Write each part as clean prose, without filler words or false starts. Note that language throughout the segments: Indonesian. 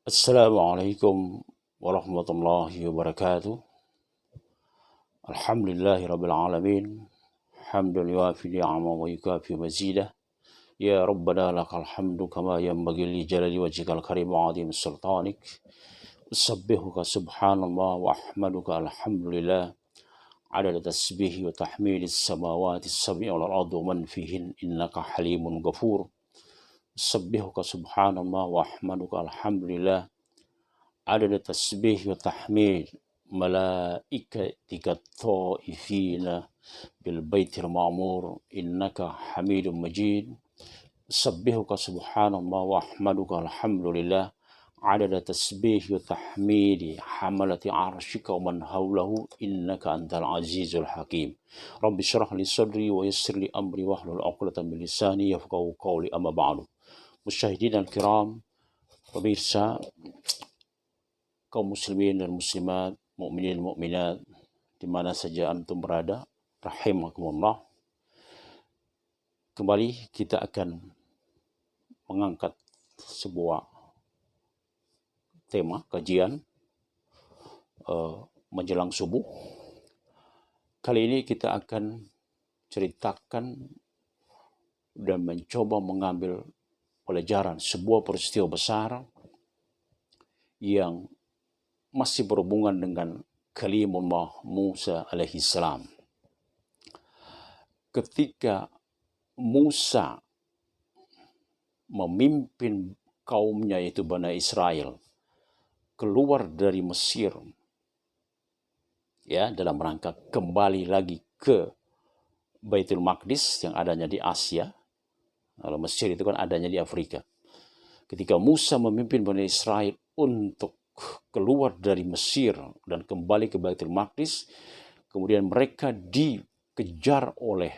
Assalamualaikum warahmatullahi wabarakatuh. Alhamdulillahi rabbil alamin. Hamdan yuafi ni'ama wa yukafi mazidah. Ya Rabbana lakal hamdu kama yanbaghi li jalali wajhikal karim wa 'azimi sultanik. Usabbihuka subhanallah wa ahmaduka alhamdulillah. Adada tasbihi wa tahmidis samawati as-sab'i wal ardi wa man fihin innaka halimun ghafur. Usabbihuka subhanallah wa ahmaduka alhamdulillah. Adada tasbih wa tahmid malaikatika taifina bil baitil ma'mur innaka hamidum majid. Sabbihuka subhanallah wa ahmaduka alhamdulillah. Adada tasbih wa tahmidi hamalati arshika wa man hawlahu innaka antal azizul hakim. Rabbi syrah li sadri wa yassir li amri wahlul 'uqdatam min lisani yafqahu qawli, amma ba'du. Musyahidin al-kiram, pemirsa, kaum muslimin dan muslimat, mukminin mukminat di mana saja antum berada, rahimakumullah. Kembali kita akan mengangkat sebuah tema kajian menjelang subuh. Kali ini kita akan ceritakan dan mencoba mengambil pelajaran sebuah peristiwa besar yang masih berhubungan dengan kalimullah Musa alaihi salam. Ketika Musa memimpin kaumnya yaitu Bani Israel keluar dari Mesir, ya, dalam rangka kembali lagi ke Baitul Maqdis yang adanya di Asia. Kalau Mesir itu kan adanya di Afrika. Ketika Musa memimpin Bani Israel untuk keluar dari Mesir dan kembali ke Baitul Maqdis, kemudian mereka dikejar oleh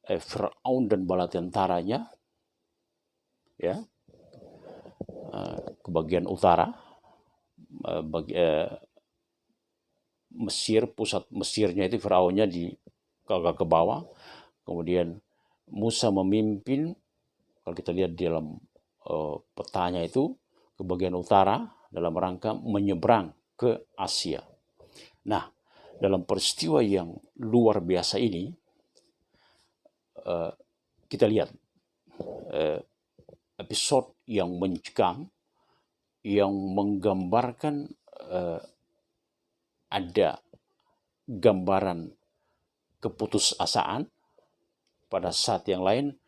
Firaun dan bala tentaranya, ya, ke bagian utara, Mesir, pusat Mesirnya itu Firaunnya agak ke bawah. Kemudian Musa memimpin, kalau kita lihat di dalam petanya itu, ke bagian utara dalam rangka menyeberang ke Asia. Nah, dalam peristiwa yang luar biasa ini, kita lihat episode yang mencekam, yang menggambarkan ada gambaran keputusasaan. Pada saat yang lain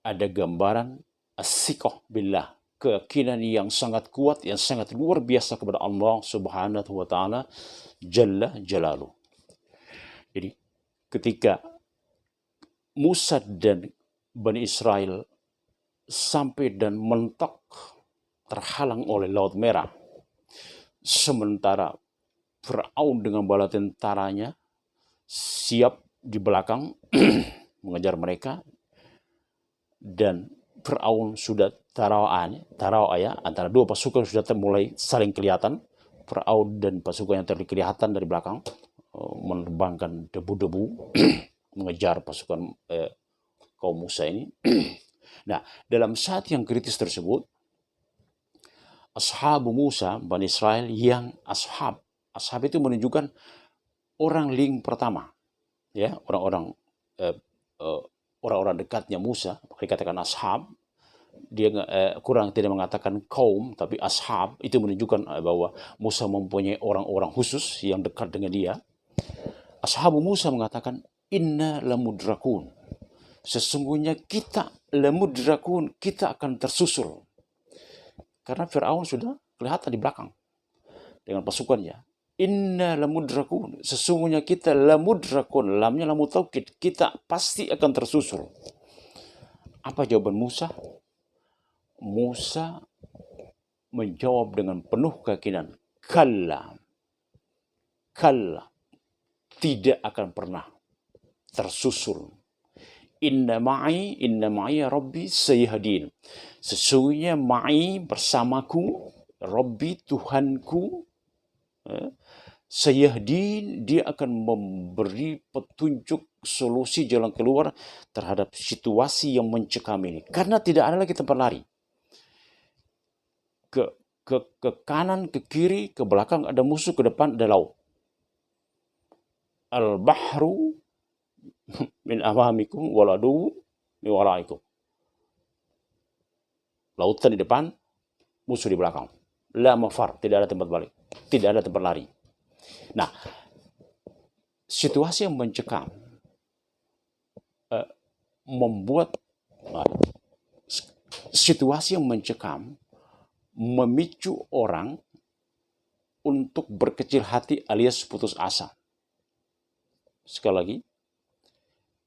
ada gambaran as-siqah billah, keyakinan yang sangat kuat, yang sangat luar biasa kepada Allah Subhanahu wa taala Jalla Jalaluh. Jadi ketika Musa dan Bani Israel sampai dan mentok terhalang oleh Laut Merah, sementara Firaun dengan bala tentaranya siap di belakang mengejar mereka, dan Firaun sudah tarawaya antara dua pasukan sudah mulai saling kelihatan. Firaun dan pasukannya terkelihatan dari belakang menerbangkan debu-debu mengejar pasukan kaum Musa ini. Nah, dalam saat yang kritis tersebut, ashabu Musa, Bani Israel yang ashab itu menunjukkan orang link pertama, ya, orang-orang dekatnya Musa, dikatakan ashab. Dia kurang tidak mengatakan kaum, tapi ashab itu menunjukkan bahwa Musa mempunyai orang-orang khusus yang dekat dengan dia. Ashabu Musa mengatakan, inna lamudrakun, sesungguhnya kita lamudrakun, kita akan tersusul. Karena Firaun sudah kelihatan di belakang dengan pasukannya. Inna lamudrakun, sesungguhnya kita lamudrakun, lamnya lamu taukid, kita pasti akan tersusul. Apa jawaban Musa? Musa menjawab dengan penuh keyakinan, kalla, tidak akan pernah tersusul. Inna ma'i Rabbi sayahdin, sesungguhnya ma'i bersamaku, Rabbi Tuhanku, sayahdin, dia akan memberi petunjuk, solusi, jalan keluar terhadap situasi yang mencekam ini. Karena tidak ada lagi tempat lari. ke kanan, ke kiri, ke belakang ada musuh, ke depan ada laut. Al-bahru min amamikum waladu min waraikum. Lautan di depan, musuh di belakang. La mafar, tidak ada tempat balik, tidak ada tempat lari. Nah, situasi yang mencekam membuat situasi yang mencekam memicu orang untuk berkecil hati alias putus asa. Sekali lagi,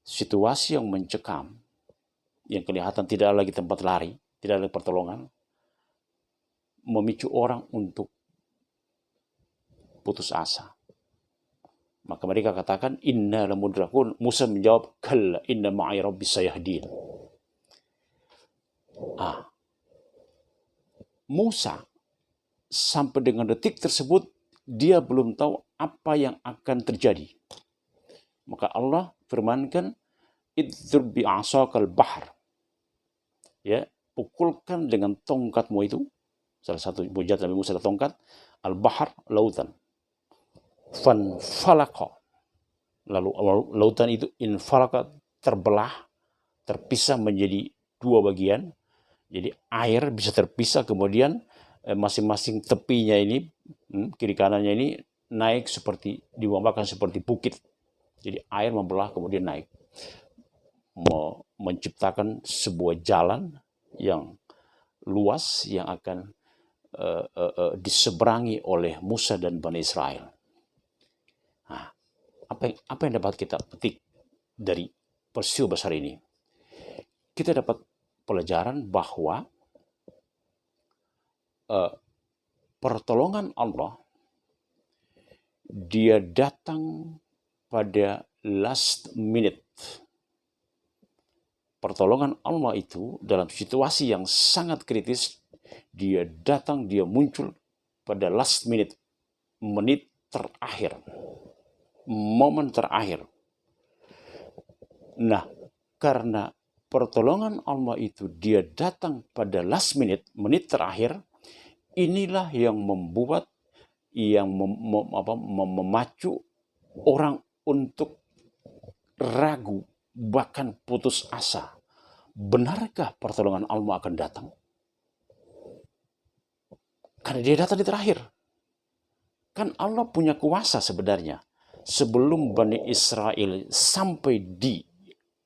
situasi yang mencekam, yang kelihatan tidak ada lagi tempat lari, tidak ada pertolongan, memicu orang untuk putus asa. Maka mereka katakan, inna lamudrakun. Musa menjawab, kalla inna ma'i rabbi sayahdin. Musa sampai dengan detik tersebut dia belum tahu apa yang akan terjadi. Maka Allah firmankan, idrib bi'asakal bahr. Ya, pukulkan dengan tongkatmu itu. Salah satu mujizat Nabi Musa adalah tongkat. Al-bahr, lautan. Fanfalaqa. Lalu lautan itu infalaqa, terbelah, terpisah menjadi dua bagian. Jadi air bisa terpisah, kemudian masing-masing tepinya ini, kiri kanannya ini naik seperti, diumpamakan seperti bukit. Jadi air membelah kemudian naik. Menciptakan sebuah jalan yang luas yang akan diseberangi oleh Musa dan Bani Israel. Nah, apa yang dapat kita petik dari peristiwa besar ini? Kita dapat pelajaran bahwa pertolongan Allah dia datang pada last minute. Pertolongan Allah itu dalam situasi yang sangat kritis, dia datang, dia muncul pada last minute, menit terakhir, momen terakhir. Nah, karena pertolongan Allah itu dia datang pada last minute, menit terakhir, inilah yang membuat, yang memacu orang untuk ragu, bahkan putus asa. Benarkah pertolongan Allah akan datang? Karena dia datang di terakhir. Kan Allah punya kuasa sebenarnya. Sebelum Bani Israel sampai di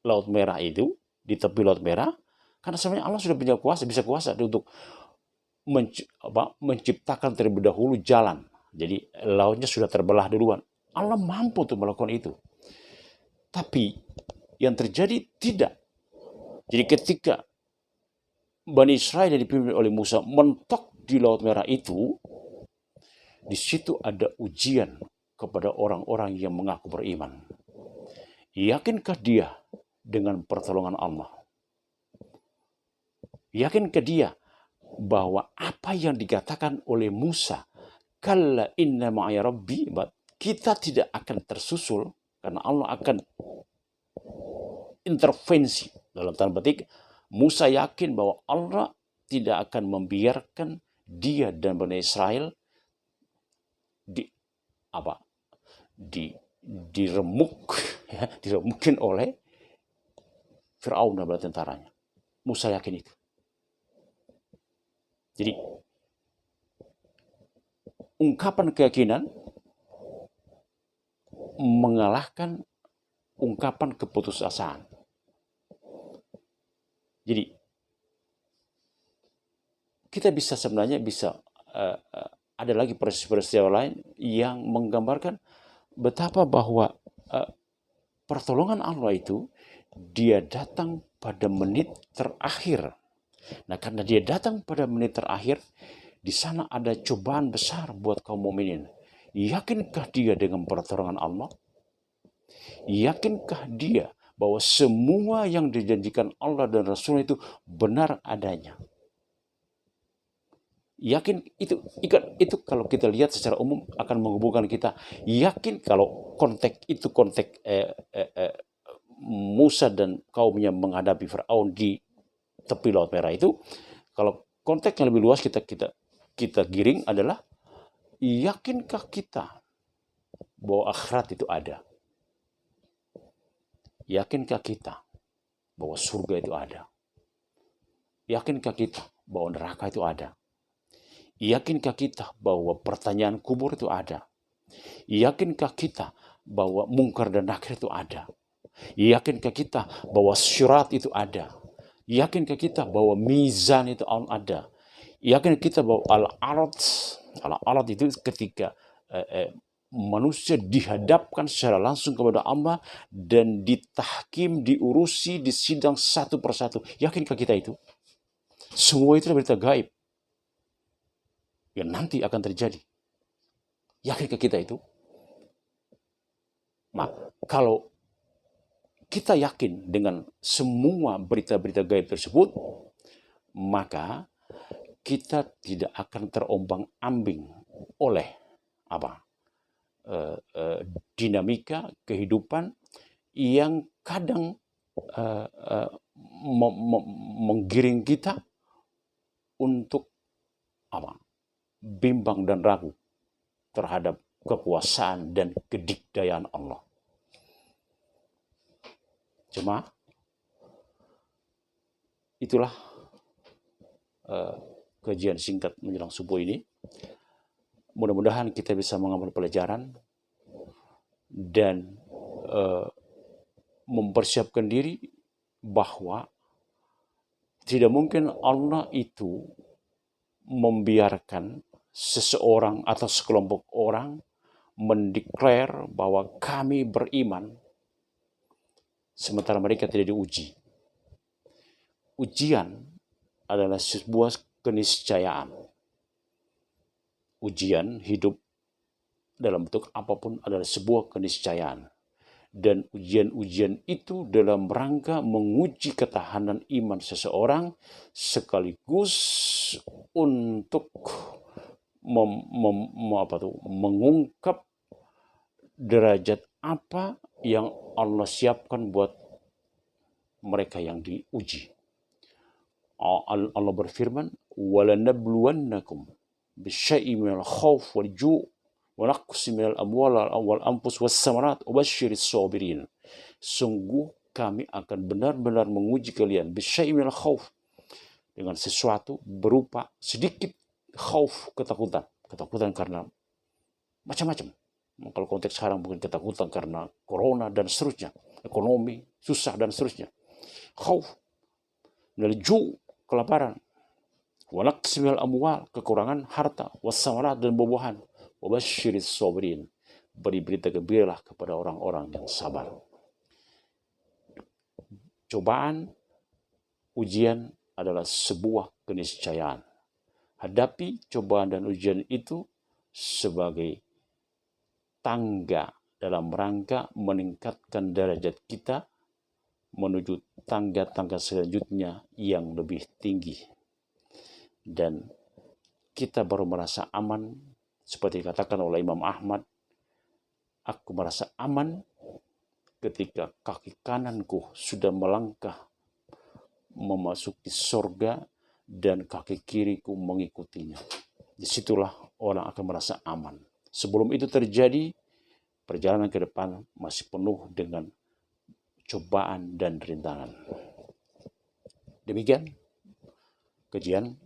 Laut Merah itu, di tepi Laut Merah, karena sebenarnya Allah sudah punya kuasa, bisa kuasa untuk menciptakan terlebih dahulu jalan. Jadi lautnya sudah terbelah duluan. Allah mampu untuk melakukan itu. Tapi yang terjadi tidak. Jadi ketika Bani Israel yang dipimpin oleh Musa mentok di Laut Merah itu, di situ ada ujian kepada orang-orang yang mengaku beriman. Yakinkah dia dengan pertolongan Allah? Yakinkah dia bahwa apa yang dikatakan oleh Musa, kalla inna ma'a rabbi, kita tidak akan tersusul karena Allah akan intervensi. Dalam tanda petik, Musa yakin bahwa Allah tidak akan membiarkan dia dan Bani Israel diremukin oleh Firaun dan bala tentaranya. Musa yakin itu. Jadi ungkapan keyakinan mengalahkan ungkapan keputusasaan. Jadi kita sebenarnya bisa ada lagi peristiwa lain yang menggambarkan betapa bahwa pertolongan Allah itu dia datang pada menit terakhir. Nah, karena dia datang pada menit terakhir, di sana ada cobaan besar buat kaum mukminin. Yakinkah dia dengan pertolongan Allah? Yakinkah dia bahwa semua yang dijanjikan Allah dan Rasul itu benar adanya? Yakin itu kalau kita lihat secara umum akan menghubungkan kita. Yakin kalau konteks Musa dan kaumnya menghadapi Firaun di tepi Laut Merah itu, kalau konteks yang lebih luas kita kita giring adalah, yakinkah kita bahwa akhirat itu ada? Yakinkah kita bahwa surga itu ada? Yakinkah kita bahwa neraka itu ada? Yakinkah kita bahwa pertanyaan kubur itu ada? Yakinkah kita bahwa mungkar dan nakir itu ada? Yakinkah kita bahwa syirat itu ada? Yakinkah kita bahwa mizan itu ada? Yakinkah kita bahwa al-arat itu ketika manusia dihadapkan secara langsung kepada Allah dan ditahkim, diurusi, disidang satu persatu. Yakinkah kita itu? Semua itu berita gaib yang nanti akan terjadi. Yakinkah kita itu? Nah, kalau kita yakin dengan semua berita-berita gaib tersebut, maka kita tidak akan terombang-ambing oleh dinamika kehidupan yang kadang menggiring kita untuk bimbang dan ragu terhadap kekuasaan dan kedikdayaan Allah. Cuma itulah kajian singkat menjelang subuh ini. Mudah-mudahan kita bisa mengambil pelajaran dan mempersiapkan diri bahwa tidak mungkin Allah itu membiarkan seseorang atau sekelompok orang mendeklar bahwa kami beriman sementara mereka tidak diuji. Ujian adalah sebuah keniscayaan. Ujian hidup dalam bentuk apapun adalah sebuah keniscayaan. Dan ujian-ujian itu dalam rangka menguji ketahanan iman seseorang sekaligus untuk mengungkap derajat apa yang Allah siapkan buat mereka yang diuji. Allah berfirman, وَلَنَبْلُوَنَّكُمْ بِالشَّيْءِ مِنَ الْخَوْفِ وَالْجُوعِ وَنَقْصٍ مِنَ الْأَمْوَالِ وَالْأَنْفُسِ وَالثَّمَرَاتِ وَبَشِّرِ الصَّابِرِينَ. Sungguh kami akan benar-benar menguji kalian بِالشَّيْءِ مِنَ الْخَوْفِ, dengan sesuatu berupa sedikit khauf, ketakutan karena macam-macam. Kalau konteks sekarang mungkin ketakutan karena corona dan seterusnya, ekonomi susah dan seterusnya. Khauf, ju, kelaparan, walaqsimil amwal, kekurangan harta, wassamarat, dan buah-buahan, wabasyiris sabirin, beri berita gembiralah kepada orang-orang yang sabar. Cobaan, ujian adalah sebuah keniscayaan. Hadapi cobaan dan ujian itu sebagai tangga dalam rangka meningkatkan derajat kita menuju tangga-tangga selanjutnya yang lebih tinggi. Dan kita baru merasa aman, seperti dikatakan oleh Imam Ahmad, aku merasa aman ketika kaki kananku sudah melangkah memasuki surga dan kaki kiriku mengikutinya. Disitulah orang akan merasa aman. Sebelum itu terjadi, perjalanan ke depan masih penuh dengan cobaan dan rintangan. Demikian kajian,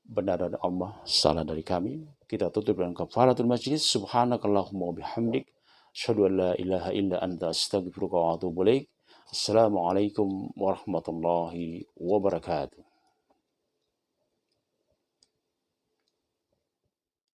benar dari Allah, salah dari kami. Kita tutup dengan kafaratul majlis. Subhanakallahumma wa bihamdik, asyhadu an la ilaha illa anta, astaghfiruka wa atubu ilaik. Assalamualaikum warahmatullahi wabarakatuh.